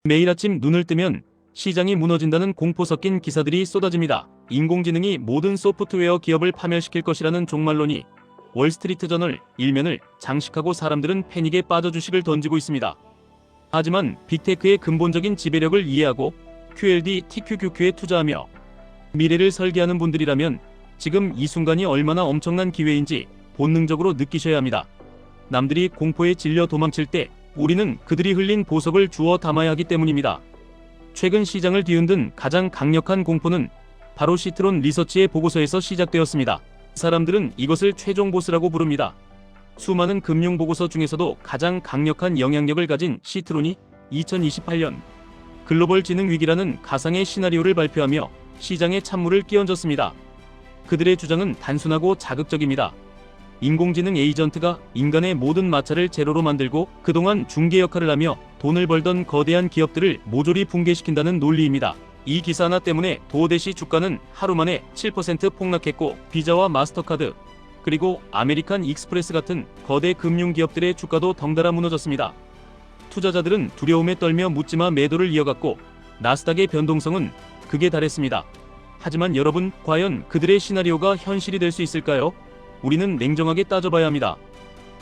매일 아침 눈을 뜨면 시장이 무너진다는 공포 섞인 기사들이 쏟아집니다. 인공지능이 모든 소프트웨어 기업을 파멸시킬 것이라는 종말론이 월스트리트저널 일면을 장식하고 사람들은 패닉에 빠져 주식을 던지고 있습니다. 하지만 빅테크의 근본적인 지배력을 이해하고 QLD, TQQQ에 투자하며 미래를 설계하는 분들이라면 지금 이 순간이 얼마나 엄청난 기회인지 본능적으로 느끼셔야 합니다. 남들이 공포에 질려 도망칠 때 우리는 그들이 흘린 보석을 주워 담아야 하기 때문입니다. 최근 시장을 뒤흔든 가장 강력한 공포는 바로 시트론 리서치의 보고서에서 시작되었습니다. 사람들은 이것을 최종 보스라고 부릅니다. 수많은 금융 보고서 중에서도 가장 강력한 영향력을 가진 시트론이 2028년 글로벌 지능 위기라는 가상의 시나리오를 발표하며 시장에 찬물을 끼얹었습니다. 그들의 주장은 단순하고 자극적입니다. 인공지능 에이전트가 인간의 모든 마찰을 제로로 만들고 그동안 중개 역할을 하며 돈을 벌던 거대한 기업들을 모조리 붕괴시킨다는 논리입니다. 이 기사 하나 때문에 도어대시 주가는 하루 만에 7% 폭락했고 비자와 마스터카드 그리고 아메리칸 익스프레스 같은 거대 금융기업들의 주가도 덩달아 무너졌습니다. 투자자들은 두려움에 떨며 묻지마 매도를 이어갔고 나스닥의 변동성은 극에 달했습니다. 하지만 여러분, 과연 그들의 시나리오가 현실이 될 수 있을까요? 우리는 냉정하게 따져봐야 합니다.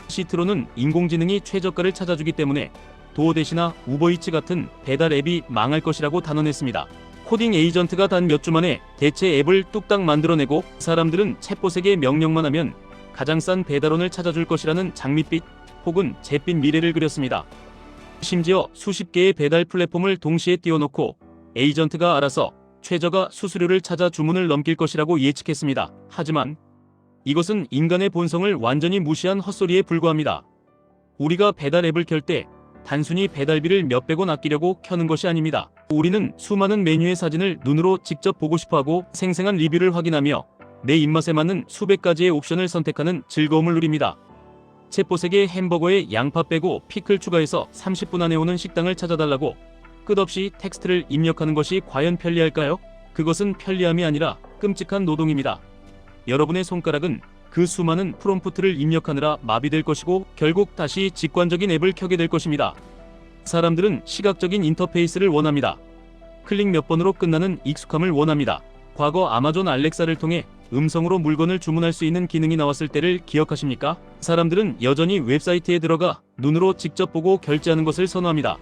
시트론은 인공지능이 최저가를 찾아주기 때문에 도어대시나 우버이츠 같은 배달 앱이 망할 것이라고 단언했습니다. 코딩 에이전트가 단 몇 주 만에 대체 앱을 뚝딱 만들어내고 사람들은 챗봇에게 명령만 하면 가장 싼 배달원을 찾아줄 것이라는 장밋빛 혹은 잿빛 미래를 그렸습니다. 심지어 수십 개의 배달 플랫폼을 동시에 띄워놓고 에이전트가 알아서 최저가 수수료를 찾아 주문을 넘길 것이라고 예측했습니다. 하지만 이것은 인간의 본성을 완전히 무시한 헛소리에 불과합니다. 우리가 배달 앱을 켤 때 단순히 배달비를 몇백 원 아끼려고 켜는 것이 아닙니다. 우리는 수많은 메뉴의 사진을 눈으로 직접 보고 싶어하고 생생한 리뷰를 확인하며 내 입맛에 맞는 수백 가지의 옵션을 선택하는 즐거움을 누립니다. 챗봇에게 햄버거에 양파 빼고 피클 추가해서 30분 안에 오는 식당을 찾아달라고 끝없이 텍스트를 입력하는 것이 과연 편리할까요? 그것은 편리함이 아니라 끔찍한 노동입니다. 여러분의 손가락은 그 수많은 프롬프트를 입력하느라 마비될 것이고 결국 다시 직관적인 앱을 켜게 될 것입니다. 사람들은 시각적인 인터페이스를 원합니다. 클릭 몇 번으로 끝나는 익숙함을 원합니다. 과거 아마존 알렉사를 통해 음성으로 물건을 주문할 수 있는 기능이 나왔을 때를 기억하십니까? 사람들은 여전히 웹사이트에 들어가 눈으로 직접 보고 결제하는 것을 선호합니다.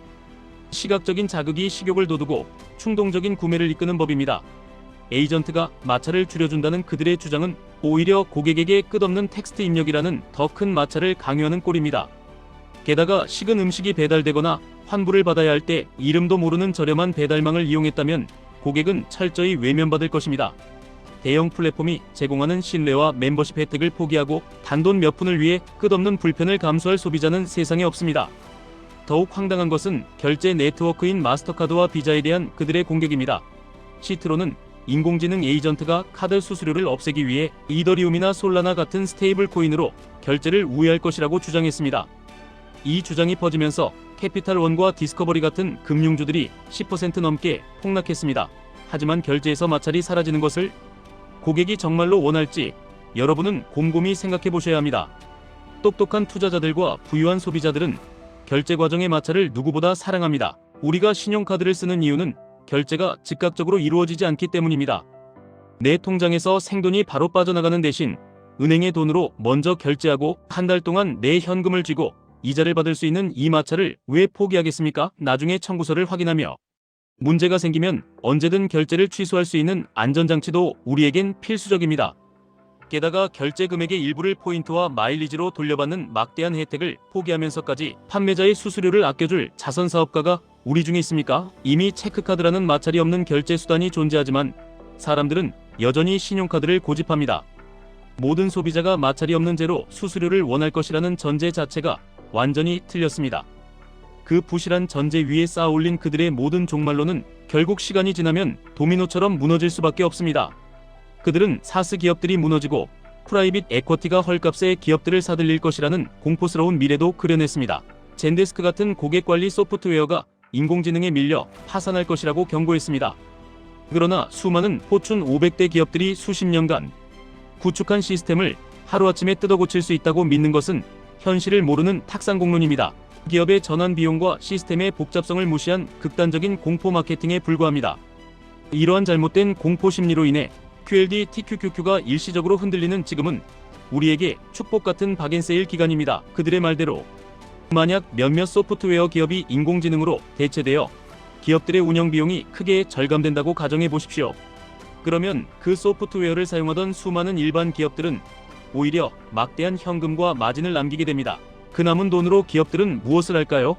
시각적인 자극이 식욕을 돋우고 충동적인 구매를 이끄는 법입니다. 에이전트가 마찰을 줄여준다는 그들의 주장은 오히려 고객에게 끝없는 텍스트 입력이라는 더 큰 마찰을 강요하는 꼴입니다. 게다가 식은 음식이 배달되거나 환불을 받아야 할 때 이름도 모르는 저렴한 배달망을 이용했다면 고객은 철저히 외면받을 것입니다. 대형 플랫폼이 제공하는 신뢰와 멤버십 혜택을 포기하고 단돈 몇 푼을 위해 끝없는 불편을 감수할 소비자는 세상에 없습니다. 더욱 황당한 것은 결제 네트워크인 마스터카드와 비자에 대한 그들의 공격입니다. 시트론은 인공지능 에이전트가 카드 수수료를 없애기 위해 이더리움이나 솔라나 같은 스테이블 코인으로 결제를 우회할 것이라고 주장했습니다. 이 주장이 퍼지면서 캐피탈원과 디스커버리 같은 금융주들이 10% 넘게 폭락했습니다. 하지만 결제에서 마찰이 사라지는 것을 고객이 정말로 원할지 여러분은 곰곰이 생각해 보셔야 합니다. 똑똑한 투자자들과 부유한 소비자들은 결제 과정의 마찰을 누구보다 사랑합니다. 우리가 신용카드를 쓰는 이유는 결제가 즉각적으로 이루어지지 않기 때문입니다. 내 통장에서 생돈이 바로 빠져나가는 대신 은행의 돈으로 먼저 결제하고 한 달 동안 내 현금을 쥐고 이자를 받을 수 있는 이 마찰을 왜 포기하겠습니까? 나중에 청구서를 확인하며 문제가 생기면 언제든 결제를 취소할 수 있는 안전장치도 우리에겐 필수적입니다. 게다가 결제 금액의 일부를 포인트와 마일리지로 돌려받는 막대한 혜택을 포기하면서까지 판매자의 수수료를 아껴줄 자선사업가가 우리 중에 있습니까? 이미 체크카드라는 마찰이 없는 결제 수단이 존재하지만 사람들은 여전히 신용카드를 고집합니다. 모든 소비자가 마찰이 없는 제로 수수료를 원할 것이라는 전제 자체가 완전히 틀렸습니다. 그 부실한 전제 위에 쌓아 올린 그들의 모든 종말론은 결국 시간이 지나면 도미노처럼 무너질 수밖에 없습니다. 그들은 사스 기업들이 무너지고 프라이빗 에쿼티가 헐값에 기업들을 사들릴 것이라는 공포스러운 미래도 그려냈습니다. 젠데스크 같은 고객관리 소프트웨어가 인공지능에 밀려 파산할 것이라고 경고했습니다. 그러나 수많은 포춘 500대 기업들이 수십 년간 구축한 시스템을 하루아침에 뜯어고칠 수 있다고 믿는 것은 현실을 모르는 탁상공론입니다. 기업의 전환 비용과 시스템의 복잡성을 무시한 극단적인 공포 마케팅에 불과합니다. 이러한 잘못된 공포 심리로 인해 QLD TQQQ가 일시적으로 흔들리는 지금은 우리에게 축복 같은 박앤세일 기간입니다. 그들의 말대로 만약 몇몇 소프트웨어 기업이 인공지능으로 대체되어 기업들의 운영 비용이 크게 절감된다고 가정해 보십시오. 그러면 그 소프트웨어를 사용하던 수많은 일반 기업들은 오히려 막대한 현금과 마진을 남기게 됩니다. 그 남은 돈으로 기업들은 무엇을 할까요?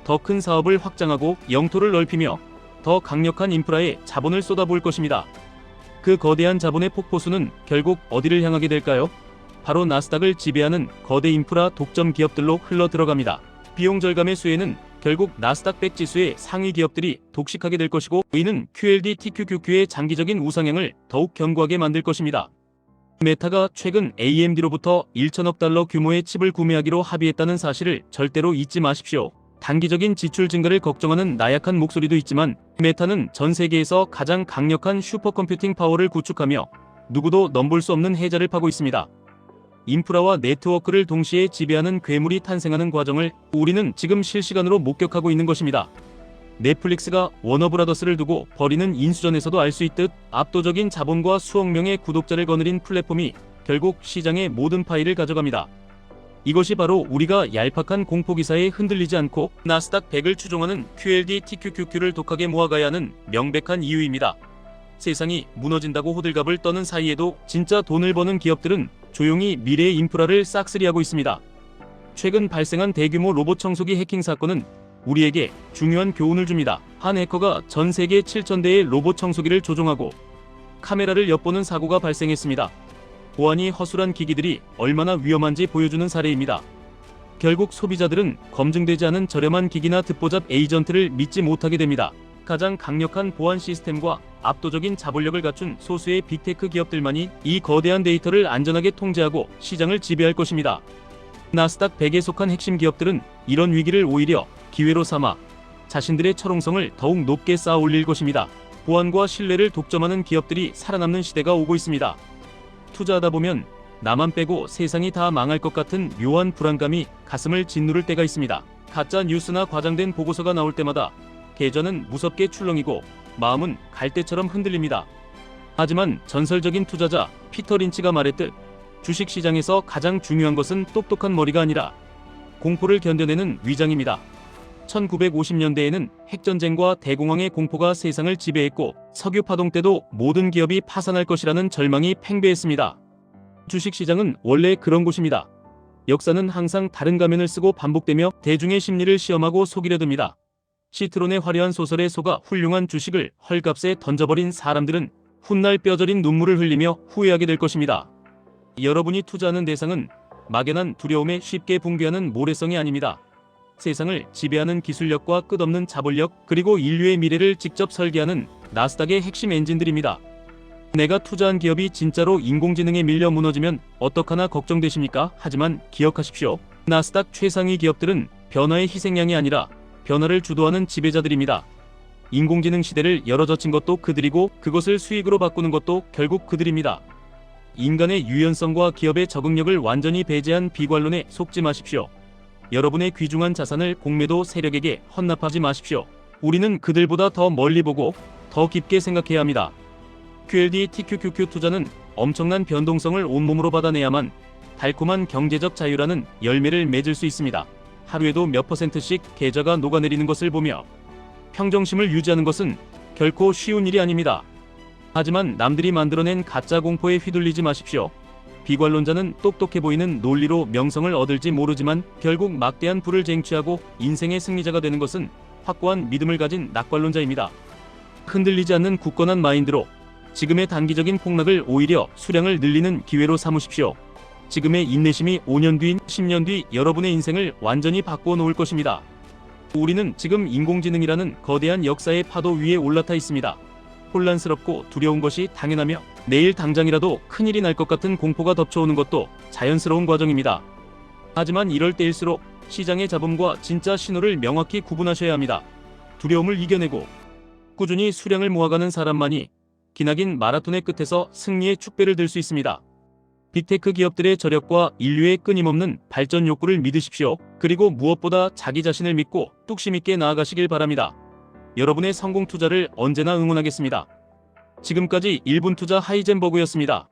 더 큰 사업을 확장하고 영토를 넓히며 더 강력한 인프라에 자본을 쏟아부을 것입니다. 그 거대한 자본의 폭포수는 결국 어디를 향하게 될까요? 바로 나스닥을 지배하는 거대 인프라 독점 기업들로 흘러 들어갑니다. 비용 절감의 수혜는 결국 나스닥 100 지수의 상위 기업들이 독식하게 될 것이고, 이는 QLD TQQQ의 장기적인 우상향을 더욱 견고하게 만들 것입니다. 메타가 최근 AMD로부터 1천억 달러 규모의 칩을 구매하기로 합의했다는 사실을 절대로 잊지 마십시오. 단기적인 지출 증가를 걱정하는 나약한 목소리도 있지만 메타는 전 세계에서 가장 강력한 슈퍼컴퓨팅 파워를 구축하며 누구도 넘볼 수 없는 해자를 파고 있습니다. 인프라와 네트워크를 동시에 지배하는 괴물이 탄생하는 과정을 우리는 지금 실시간으로 목격하고 있는 것입니다. 넷플릭스가 워너브라더스를 두고 벌이는 인수전에서도 알 수 있듯 압도적인 자본과 수억 명의 구독자를 거느린 플랫폼이 결국 시장의 모든 파일을 가져갑니다. 이것이 바로 우리가 얄팍한 공포기사에 흔들리지 않고 나스닥 100을 추종하는 QLD TQQQ를 독하게 모아가야 하는 명백한 이유입니다. 세상이 무너진다고 호들갑을 떠는 사이에도 진짜 돈을 버는 기업들은 조용히 미래의 인프라를 싹쓸이하고 있습니다. 최근 발생한 대규모 로봇 청소기 해킹 사건은 우리에게 중요한 교훈을 줍니다. 한 해커가 전 세계 7,000대의 로봇 청소기를 조종하고 카메라를 엿보는 사고가 발생했습니다. 보안이 허술한 기기들이 얼마나 위험한지 보여주는 사례입니다. 결국 소비자들은 검증되지 않은 저렴한 기기나 듣보잡 에이전트를 믿지 못하게 됩니다. 가장 강력한 보안 시스템과 압도적인 자본력을 갖춘 소수의 빅테크 기업들만이 이 거대한 데이터를 안전하게 통제하고 시장을 지배할 것입니다. 나스닥 100에 속한 핵심 기업들은 이런 위기를 오히려 기회로 삼아 자신들의 철옹성을 더욱 높게 쌓아 올릴 것입니다. 보안과 신뢰를 독점하는 기업들이 살아남는 시대가 오고 있습니다. 투자하다 보면 나만 빼고 세상이 다 망할 것 같은 묘한 불안감이 가슴을 짓누를 때가 있습니다. 가짜 뉴스나 과장된 보고서가 나올 때마다 계좌는 무섭게 출렁이고 마음은 갈대처럼 흔들립니다. 하지만 전설적인 투자자 피터 린치가 말했듯 주식시장에서 가장 중요한 것은 똑똑한 머리가 아니라 공포를 견뎌내는 위장입니다. 1950년대에는 핵전쟁과 대공황의 공포가 세상을 지배했고 석유 파동 때도 모든 기업이 파산할 것이라는 절망이 팽배했습니다. 주식시장은 원래 그런 곳입니다. 역사는 항상 다른 가면을 쓰고 반복되며 대중의 심리를 시험하고 속이려 듭니다. 시트론의 화려한 소설에 속아 훌륭한 주식을 헐값에 던져버린 사람들은 훗날 뼈저린 눈물을 흘리며 후회하게 될 것입니다. 여러분이 투자하는 대상은 막연한 두려움에 쉽게 붕괴하는 모래성이 아닙니다. 세상을 지배하는 기술력과 끝없는 자본력, 그리고 인류의 미래를 직접 설계하는 나스닥의 핵심 엔진들입니다. 내가 투자한 기업이 진짜로 인공지능에 밀려 무너지면 어떡하나 걱정되십니까? 하지만 기억하십시오. 나스닥 최상위 기업들은 변화의 희생양이 아니라 변화를 주도하는 지배자들입니다. 인공지능 시대를 열어젖힌 것도 그들이고 그것을 수익으로 바꾸는 것도 결국 그들입니다. 인간의 유연성과 기업의 적응력을 완전히 배제한 비관론에 속지 마십시오. 여러분의 귀중한 자산을 공매도 세력에게 헌납하지 마십시오. 우리는 그들보다 더 멀리 보고 더 깊게 생각해야 합니다. QLD TQQQ 투자는 엄청난 변동성을 온몸으로 받아내야만 달콤한 경제적 자유라는 열매를 맺을 수 있습니다. 하루에도 몇 %씩 계좌가 녹아내리는 것을 보며 평정심을 유지하는 것은 결코 쉬운 일이 아닙니다. 하지만 남들이 만들어낸 가짜 공포에 휘둘리지 마십시오. 비관론자는 똑똑해 보이는 논리로 명성을 얻을지 모르지만 결국 막대한 부를 쟁취하고 인생의 승리자가 되는 것은 확고한 믿음을 가진 낙관론자입니다. 흔들리지 않는 굳건한 마인드로 지금의 단기적인 폭락을 오히려 수량을 늘리는 기회로 삼으십시오. 지금의 인내심이 5년 뒤, 10년 뒤 여러분의 인생을 완전히 바꾸어 놓을 것입니다. 우리는 지금 인공지능이라는 거대한 역사의 파도 위에 올라타 있습니다. 혼란스럽고 두려운 것이 당연하며 내일 당장이라도 큰일이 날 것 같은 공포가 덮쳐오는 것도 자연스러운 과정입니다. 하지만 이럴 때일수록 시장의 잡음과 진짜 신호를 명확히 구분하셔야 합니다. 두려움을 이겨내고 꾸준히 수량을 모아가는 사람만이 기나긴 마라톤의 끝에서 승리의 축배를 들 수 있습니다. 빅테크 기업들의 저력과 인류의 끊임없는 발전 욕구를 믿으십시오. 그리고 무엇보다 자기 자신을 믿고 뚝심 있게 나아가시길 바랍니다. 여러분의 성공 투자를 언제나 응원하겠습니다. 지금까지 1분 투자 하이젠버그였습니다.